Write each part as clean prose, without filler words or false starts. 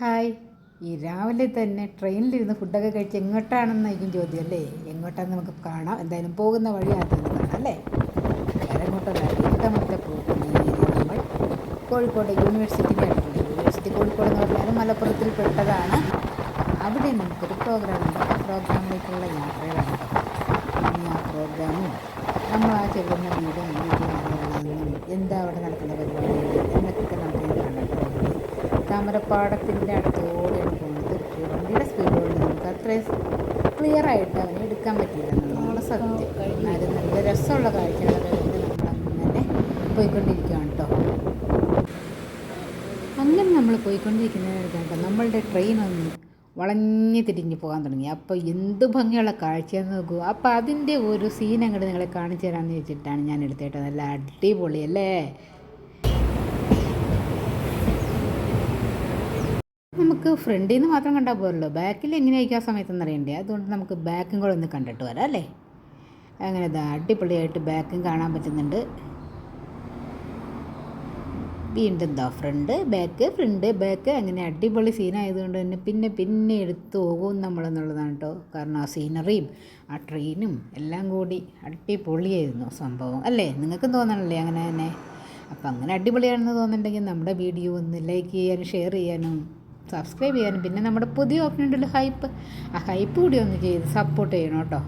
Hi. ഈ രാവിലെ തന്നെ ട്രെയിനിലിരുന്ന് ഫുഡൊക്കെ കഴിച്ച് എങ്ങോട്ടാണെന്നായിരിക്കും ചോദ്യം അല്ലേ? എങ്ങോട്ടാണെന്ന് നമുക്ക് കാണാം. എന്തായാലും പോകുന്ന വഴി ആദ്യം കാണാം അല്ലേ? വേറെ എങ്ങോട്ടല്ല, ഇത്തവണത്തെ പോകുന്ന നമ്മൾ കോഴിക്കോട് യൂണിവേഴ്സിറ്റിൻ്റെ അടുത്തുള്ള യൂണിവേഴ്സിറ്റി കോഴിക്കോട് എന്ന് പറഞ്ഞാലും മലപ്പുറത്തിൽ പെട്ടതാണ്. അവിടെ നമുക്കൊരു പ്രോഗ്രാമുണ്ട്. ആ പ്രോഗ്രാമിലേക്കുള്ള യാത്രകളാണ്. ഇനി ആ പ്രോഗ്രാമും നമ്മൾ ആ ചെല്ലുന്ന വീടും എന്താ അവിടെ നടക്കുന്ന പരിപാടികൾ എന്നൊക്കെ നമുക്ക് കാണാം. താമരപ്പാടത്തിൻ്റെ അടുത്തോടെയാണ് പോകുന്നത്. വണ്ടിയുടെ സ്പീഡ് കൊണ്ട് നമുക്ക് അത്രയും ക്ലിയറായിട്ട് അവനെ എടുക്കാൻ പറ്റില്ല എന്നുള്ളതാണ് സത്യം. എന്നാലും നല്ല രസമുള്ള കാഴ്ചകളൊക്കെ കണ്ട് നമ്മളങ്ങനെ പോയിക്കൊണ്ടിരിക്കുകയാണ് കേട്ടോ. അങ്ങനെ നമ്മൾ പോയിക്കൊണ്ടിരിക്കുന്നതിനകത്ത് നമ്മളുടെ ട്രെയിൻ ഒന്ന് വളഞ്ഞ് തിരിഞ്ഞ് പോകാൻ തുടങ്ങി. അപ്പോൾ എന്ത് ഭംഗിയുള്ള കാഴ്ചയെന്ന് നോക്കൂ. അപ്പോൾ അതിൻ്റെ ഒരു സീൻ അങ്ങോട്ട് നിങ്ങളെ കാണിച്ചു തരാമെന്ന് വെച്ചിട്ടാണ് ഞാൻ എടുത്തേട്ടോ. നല്ല അടിപൊളിയല്ലേ? നമുക്ക് ഫ്രണ്ടിൽ നിന്ന് മാത്രം കണ്ടാൽ പോരല്ലോ, ബാക്കിൽ എങ്ങനെയായിരിക്കും ആ സമയത്തൊന്നും അറിയണ്ടേ. അതുകൊണ്ട് നമുക്ക് ബാക്കും കൂടെ ഒന്ന് കണ്ടിട്ട് വരാം അല്ലേ? അങ്ങനെ അടിപൊളിയായിട്ട് ബാക്കും കാണാൻ പറ്റുന്നുണ്ട്. വീണ്ടും ഫ്രണ്ട് ബാക്ക് അങ്ങനെ അടിപൊളി സീനായതുകൊണ്ട് തന്നെ പിന്നെ എടുത്തു പോകും നമ്മളെന്നുള്ളതാണ് കേട്ടോ. കാരണം ആ സീനറിയും ആ ട്രെയിനും എല്ലാം കൂടി അടിപൊളിയായിരുന്നു സംഭവം അല്ലേ? നിങ്ങൾക്കും തോന്നണല്ലേ അങ്ങനെ തന്നെ? അപ്പം അങ്ങനെ അടിപൊളിയാണെന്ന് തോന്നുന്നുണ്ടെങ്കിൽ നമ്മുടെ വീഡിയോ ഒന്ന് ലൈക്ക് ചെയ്യാനും ഷെയർ ചെയ്യാനും സബ്സ്ക്രൈബ് ചെയ്യാനും പിന്നെ നമ്മുടെ പുതിയ ഓപ്ഷൻ ഉണ്ടല്ലോ ഹൈപ്പ്, ആ ഹൈപ്പ് കൂടി ഒന്ന് ചെയ്ത് സപ്പോർട്ട് ചെയ്യണം കേട്ടോ.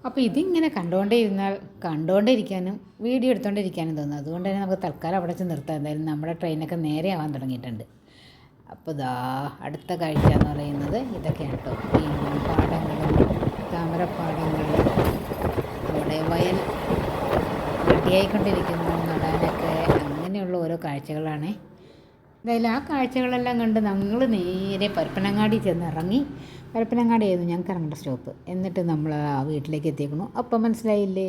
അപ്പോൾ ഇതിങ്ങനെ കണ്ടുകൊണ്ടേയിരിക്കാനും വീഡിയോ എടുത്തുകൊണ്ടിരിക്കാനും തോന്നും. അതുകൊണ്ട് തന്നെ നമുക്ക് തൽക്കാലം അവിടെ വെച്ച് നിർത്താം. എന്തായാലും നമ്മുടെ ട്രെയിനൊക്കെ നേരെ ആവാൻ തുടങ്ങിയിട്ടുണ്ട്. അപ്പോൾ അടുത്ത കാഴ്ച എന്ന് പറയുന്നത് ഇതൊക്കെയാണ് കേട്ടോ. പാടങ്ങളും താമരപ്പാടങ്ങൾ, നമ്മുടെ വയൽ റെഡിയായിക്കൊണ്ടിരിക്കുന്നു നടാനൊക്കെ, അങ്ങനെയുള്ള ഓരോ കാഴ്ചകളാണ്. എന്തായാലും ആ കാഴ്ചകളെല്ലാം കണ്ട് ഞങ്ങൾ നേരെ പരപ്പനങ്ങാടി ചെന്ന് ഇറങ്ങി. പരപ്പനങ്ങാടിയായിരുന്നു ഞങ്ങൾക്ക് ഇറങ്ങേണ്ട സ്റ്റോപ്പ്. എന്നിട്ട് നമ്മൾ ആ വീട്ടിലേക്ക് എത്തിയേക്കണു. അപ്പം മനസ്സിലായില്ലേ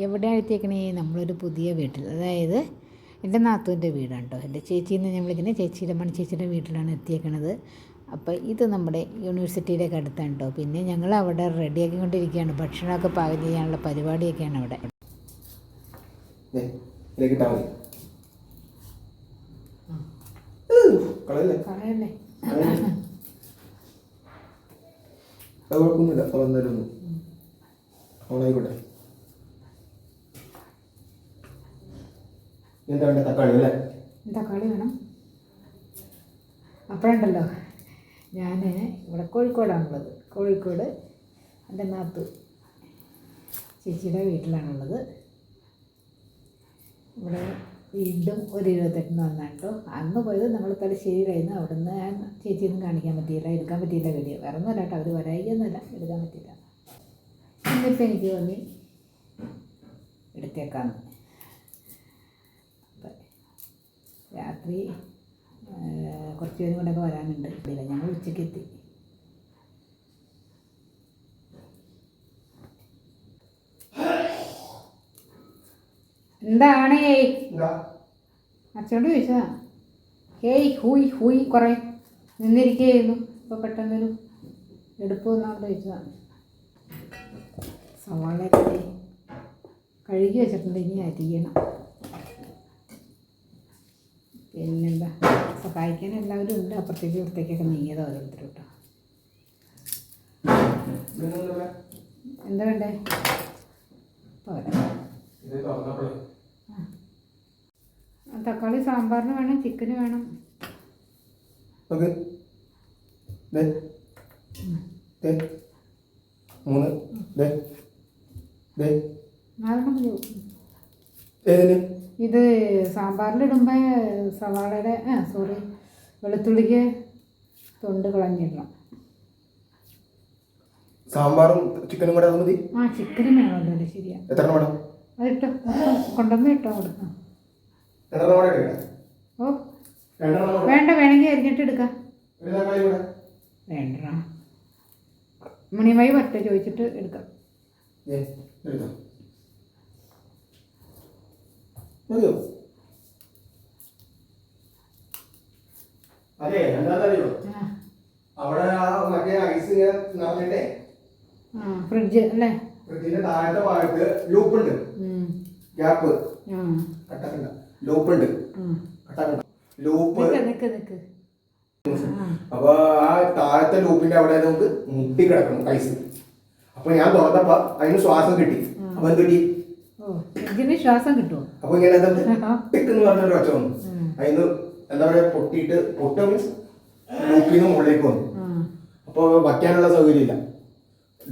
എവിടെയാണ് എത്തിയേക്കണേ? നമ്മളൊരു പുതിയ വീട്ടിൽ, അതായത് എൻ്റെ നാത്തൂൻ്റെ വീടാണ് കേട്ടോ. എൻ്റെ ചേച്ചിന്ന് ഞാൻ വിളിക്കുന്നത് ചേച്ചിയുടെ മണിച്ചേച്ചിയുടെ വീട്ടിലാണ് എത്തിയേക്കണത്. അപ്പോൾ ഇത് നമ്മുടെ യൂണിവേഴ്സിറ്റിയിലേക്ക് അടുത്താണ് കേട്ടോ. പിന്നെ ഞങ്ങൾ അവിടെ റെഡിയാക്കിക്കൊണ്ടിരിക്കുകയാണ്. ഭക്ഷണമൊക്കെ പാകം ചെയ്യാനുള്ള പരിപാടിയൊക്കെയാണ് അവിടെ. കളയല്ലേ അത് കുഴപ്പമൊന്നുമില്ല. അപ്പോൾ എന്തായാലും ഒന്ന് ഓണായിക്കോട്ടെ. എന്താ വേണ്ട? തക്കാളി അല്ലേ? തക്കാളി വേണം. അപ്പോഴുണ്ടല്ലോ ഞാൻ ഇവിടെ കോഴിക്കോടാണുള്ളത്. കോഴിക്കോട് എൻ്റെ നാത്തു ചേച്ചിയുടെ വീട്ടിലാണുള്ളത്. ഇവിടെ വീണ്ടും ഒരു 28 വന്നാണ് കേട്ടോ. അന്ന് പോയത് നമ്മൾ തലശ്ശേരിയിലായിരുന്നു. അവിടെ നിന്ന് ഞാൻ ചേച്ചിയൊന്നും കാണിക്കാൻ പറ്റിയില്ല, എടുക്കാൻ പറ്റിയില്ല വീഡിയോ. വേറെ ഒന്നുമല്ല കേട്ടോ, അവർ വരായിക്കൊന്നുമല്ല, എടുക്കാൻ പറ്റിയില്ല. എന്നിപ്പോൾ എനിക്ക് തോന്നി എടുത്തേക്കാന്ന്. അപ്പം രാത്രി കുറച്ച് പേരും കൊണ്ടൊക്കെ വരാനുണ്ട്. ഇല്ല, ഞങ്ങൾ ഉച്ചയ്ക്ക് എത്തി. എന്താണേ അച്ഛനോട് ചോദിച്ചതാ. ഹൂയ് കുറേ നിന്നിരിക്കുകയായിരുന്നു. ഇപ്പോൾ പെട്ടെന്നൊരു എടുപ്പ് വന്നോണ്ട് ചോദിച്ചതാണ്. സവാളയൊക്കെ കഴുകി വെച്ചിട്ടുണ്ട്, ഇനി അരിയണം. പിന്നെന്താ, സഹായിക്കാൻ എല്ലാവരും ഉണ്ട്. അപ്പുറത്തേക്ക് ഇപ്പുറത്തേക്കൊക്കെ നീങ്ങിയത് ഓരോരുത്തരും കേട്ടോ. എന്താ വേണ്ടേ? പോരാ. തക്കാളി സാമ്പാറിന് വേണം, ചിക്കന് വേണം. ഇത് സാമ്പാറിലിടുമ്പോൾ സവാളയുടെ വെളുത്തുള്ളിക്ക് തൊണ്ട് കളഞ്ഞിടണം. സാമ്പാറും ചിക്കനും കൂടെ മതി. ചിക്കനും വേണമല്ലോ അല്ലേ? ശരിയാ. അതിട്ടോ കൊണ്ടുവന്ന് ഇട്ടോ കൊടുക്കാം. ഓ വേണ്ട, വേണമെങ്കിൽ അരിഞ്ഞിട്ട് എടുക്കാം. മണിമായി വരട്ടെ ചോദിച്ചിട്ട് എടുക്കാം. എടുക്കാം മതിയോ? അതെ എന്താണെന്നറിയോ, അവിടെ ആ മറ്റേ ഐസ് ഇങ്ങനെ നിറഞ്ഞിട്ടേ ഫ്രിഡ്ജ് അല്ലേ, ഫ്രിഡ്ജിന്റെ താഴത്തെ ഭാഗത്ത് ലൂപ്പുണ്ട്, ഗ്യാപ്പ് കട്ടക്കണ്ട, ലൂപ്പുണ്ട് കട്ടക്കണ്ട ലൂപ്പ്. അപ്പൊ ആ താഴത്തെ ലൂപ്പിന്റെ അവിടെ നമുക്ക് മുട്ടി കിടക്കണം ഐസ്. അപ്പൊ ഞാൻ തുറന്നപ്പോ അതിന് ശ്വാസം കിട്ടി. അപ്പൊ എന്ത് കിട്ടി? ഇതിന് ശ്വാസം കിട്ടുമോ? അപ്പൊ ഇങ്ങനെ ടിക്കെന്ന് പറഞ്ഞൊരു ഒച്ച വന്നു. അതിന് എന്താ പറയാ പൊട്ടിയിട്ട് പൊട്ട മീൻസ് ലൂപ്പിൽ നിന്ന് മുകളിലേക്ക് വന്നു. അപ്പൊ വയ്ക്കാനുള്ള സൗകര്യം ഇല്ല,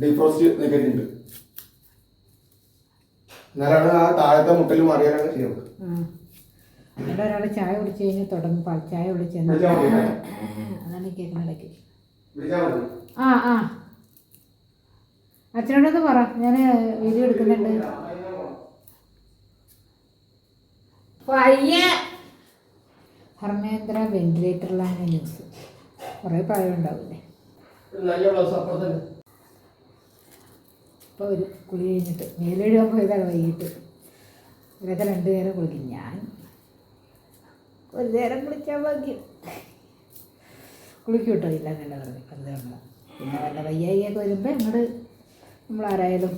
ഡീഫ്രോസ്റ്റ് നിൽക്കുന്നുണ്ട്. എന്നാലാണ് ആ താഴത്തെ മുട്ടൽ മാറിയാലാണ് ശരിയാവും. ഇവിടെ ഒരാൾ ചായ കുടിച്ച് കഴിഞ്ഞ് തുടങ്ങും, പാൽ ചായ കുടിച്ചെന്ന് അതാണ് കേൾക്കുന്ന ഇടയ്ക്ക്. ആ അച്ഛനോടൊന്ന് പറ, ഞാൻ വീഡിയോ എടുക്കുന്നുണ്ട്. ഹർമേന്ദ്ര വെന്റിലേറ്ററിലാണ് ന്യൂസ്. കുറേ പ്രായം ഉണ്ടാവില്ലേ. ഇപ്പോൾ ഒരു കുളി കഴിഞ്ഞിട്ട് മേലെഴുകാൻ പോയതാണ് വൈകിട്ട്. ഇവരൊക്കെ 2 നേരം കുളിക്കും, ഞാൻ ഒരു നേരം കുളിക്കാൻ ഭാഗ്യം. കുളിക്കും കേട്ടോ, ഇല്ല നല്ല പറഞ്ഞു വെറുതെ ഉള്ള. പിന്നെ വല്ല വയ്യായിയൊക്കെ വരുമ്പോൾ അങ്ങോട്ട് നമ്മളാരായാലും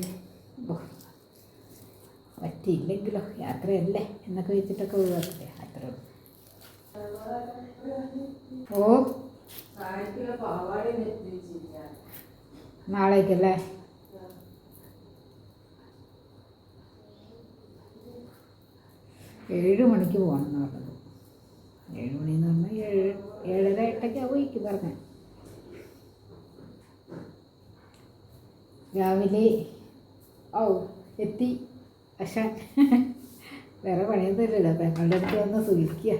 പറ്റിയില്ലെങ്കിലോ യാത്രയല്ലേ എന്നൊക്കെ വെച്ചിട്ടൊക്കെ ഒഴിവാക്കില്ലേ, അത്രേ ഉള്ളൂ. ഓ നാളേക്കല്ലേ? ഏഴ് മണിക്ക് പോകണം എന്ന് പറഞ്ഞത്. 7 മണിന്ന് പറഞ്ഞാൽ 7:30 8 പോയിക്ക് പറഞ്ഞ. രാവിലെ എത്തി. പക്ഷേ വേറെ പണിയൊന്നും ഇല്ലല്ലോ, പെങ്ങളുടെ അടുത്ത് വന്ന് സൂചിക്കുക.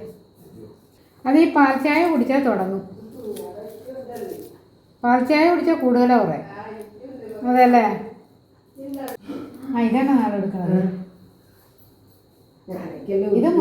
അത് ഈ പാൽ ചായ കുടിച്ചാൽ തുടങ്ങും. പാൽ ചായ കുടിച്ചാൽ കൂടുതലാ കുറേ. അതല്ലേ? ഇതാണ് നാളെ എടുക്കുന്നത്. ഇത്